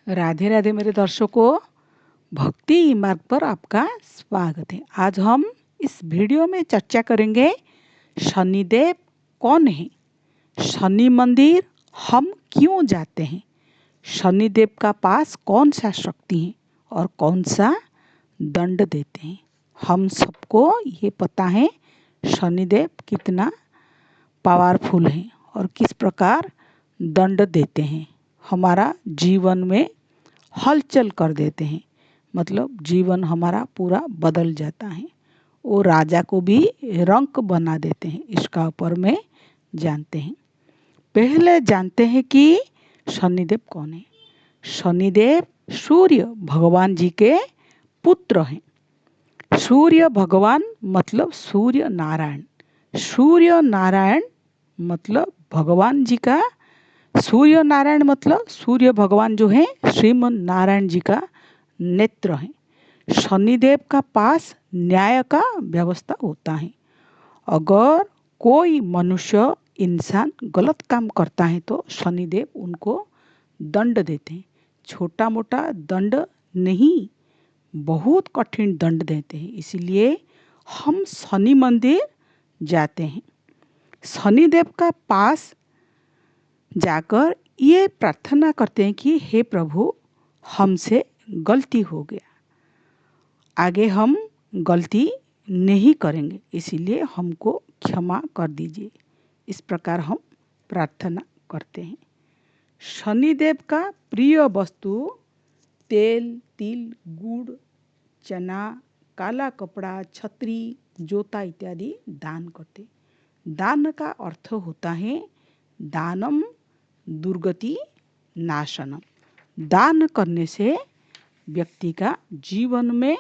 राधे राधे मेरे दर्शकों, भक्ति मार्ग पर आपका स्वागत है। आज हम इस वीडियो में चर्चा करेंगे शनिदेव कौन है, शनि मंदिर हम क्यों जाते हैं, शनिदेव का पास कौन सा शक्ति है और कौन सा दंड देते हैं। हम सबको ये पता है शनिदेव कितना पावरफुल है और किस प्रकार दंड देते हैं, हमारा जीवन में हलचल कर देते हैं, मतलब जीवन हमारा पूरा बदल जाता है। वो राजा को भी रंक बना देते हैं। इसका ऊपर में जानते हैं। पहले जानते हैं कि शनिदेव कौन है। शनिदेव सूर्य भगवान जी के पुत्र हैं। सूर्य भगवान मतलब सूर्य नारायण, सूर्य नारायण मतलब भगवान जी का, सूर्य नारायण मतलब सूर्य भगवान जो है श्रीमन नारायण जी का नेत्र है। शनिदेव का पास न्याय का व्यवस्था होता है। अगर कोई मनुष्य इंसान गलत काम करता है तो शनिदेव उनको दंड देते हैं। छोटा मोटा दंड नहीं, बहुत कठिन दंड देते हैं। इसीलिए हम शनि मंदिर जाते हैं। शनिदेव का पास जाकर ये प्रार्थना करते हैं कि हे प्रभु, हमसे गलती हो गया, आगे हम गलती नहीं करेंगे, इसीलिए हमको क्षमा कर दीजिए। इस प्रकार हम प्रार्थना करते हैं। शनिदेव का प्रिय वस्तु तेल, तिल, गुड़, चना, काला कपड़ा, छतरी, जोता इत्यादि दान करते। दान का अर्थ होता है दानम दुर्गति नाशनम। दान करने से व्यक्ति का जीवन में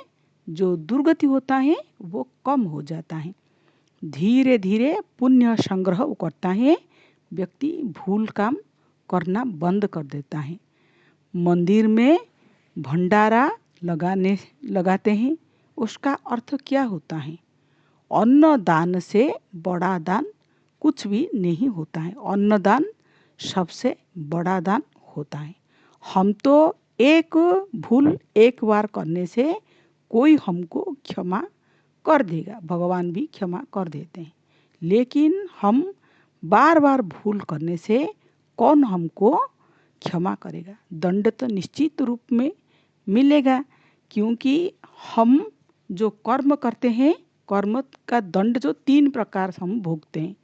जो दुर्गति होता है वो कम हो जाता है। धीरे धीरे पुण्य संग्रह करता है। व्यक्ति भूल काम करना बंद कर देता है। मंदिर में भंडारा लगाते हैं। उसका अर्थ क्या होता है? अन्न दान से बड़ा दान कुछ भी नहीं होता है। अन्न दान सबसे बड़ा दान होता है। हम तो एक भूल एक बार करने से कोई हमको क्षमा कर देगा, भगवान भी क्षमा कर देते हैं। लेकिन हम बार बार भूल करने से कौन हमको क्षमा करेगा? दंड तो निश्चित रूप में मिलेगा, क्योंकि हम जो कर्म करते हैं, कर्म का दंड जो 3 प्रकार से हम भोगते हैं।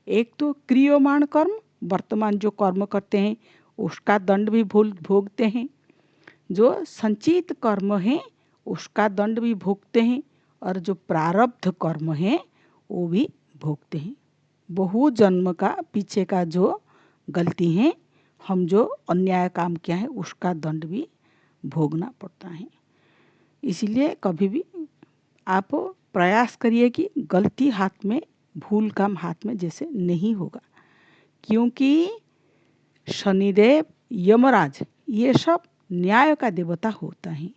एक तो क्रियमाण कर्म, वर्तमान जो कर्म करते हैं उसका दंड भी भोगते हैं। जो संचित कर्म है उसका दंड भी भोगते हैं, और जो प्रारब्ध कर्म है वो भी भोगते हैं। बहु जन्म का पीछे का जो गलती है, हम जो अन्याय काम किया है उसका दंड भी भोगना पड़ता है। इसलिए कभी भी आप प्रयास करिए कि गलती हाथ में, भूल काम हाथ में जैसे नहीं होगा, क्योंकि शनिदेव, यमराज ये सब न्याय का देवता होता है।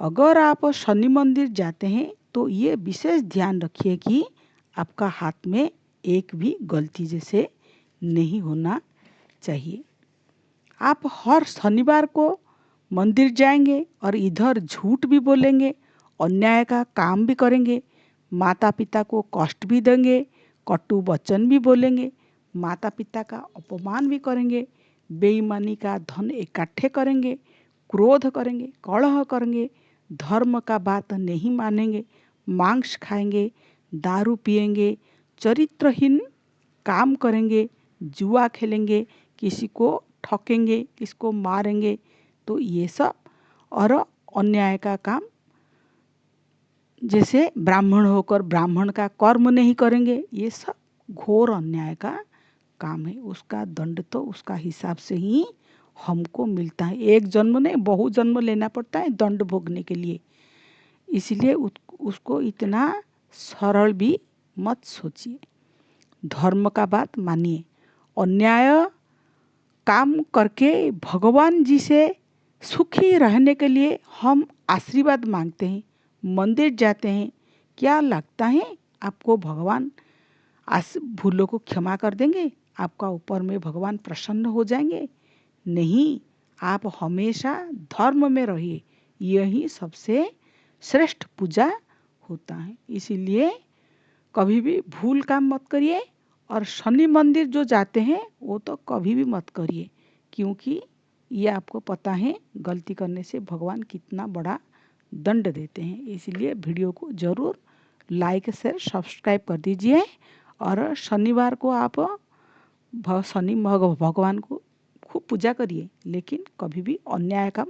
अगर आप शनि मंदिर जाते हैं तो ये विशेष ध्यान रखिए कि आपका हाथ में एक भी गलती जैसे नहीं होना चाहिए। आप हर शनिवार को मंदिर जाएंगे और इधर झूठ भी बोलेंगे, अन्याय का काम भी करेंगे, माता पिता को कष्ट भी देंगे, कटु वचन भी बोलेंगे, माता पिता का अपमान भी करेंगे, बेईमानी का धन इकट्ठे करेंगे, क्रोध करेंगे, कलह करेंगे, धर्म का बात नहीं मानेंगे, मांस खाएंगे, दारू पिएंगे, चरित्रहीन काम करेंगे, जुआ खेलेंगे, किसी को ठकेंगे, किसको मारेंगे, तो ये सब और अन्याय का काम, जैसे ब्राह्मण होकर ब्राह्मण का कर्म नहीं करेंगे, ये सब घोर अन्याय का काम है। उसका दंड तो उसका हिसाब से ही हमको मिलता है। एक जन्म नहीं, बहु जन्म लेना पड़ता है दंड भोगने के लिए। इसलिए उसको इतना सरल भी मत सोचिए। धर्म का बात मानिए। अन्याय काम करके भगवान जी से सुखी रहने के लिए हम आशीर्वाद मांगते हैं, मंदिर जाते हैं। क्या लगता है आपको भगवान भूलों को क्षमा कर देंगे? आपका ऊपर में भगवान प्रसन्न हो जाएंगे? नहीं, आप हमेशा धर्म में रहिए, यही सबसे श्रेष्ठ पूजा होता है। इसीलिए कभी भी भूल काम मत करिए, और शनि मंदिर जो जाते हैं वो तो कभी भी मत करिए, क्योंकि ये आपको पता है गलती करने से भगवान कितना बड़ा दंड देते हैं। इसलिए वीडियो को ज़रूर लाइक शेयर सब्सक्राइब कर दीजिए, और शनिवार को आप शनि भगवान को खूब पूजा करिए, लेकिन कभी भी अन्याय काम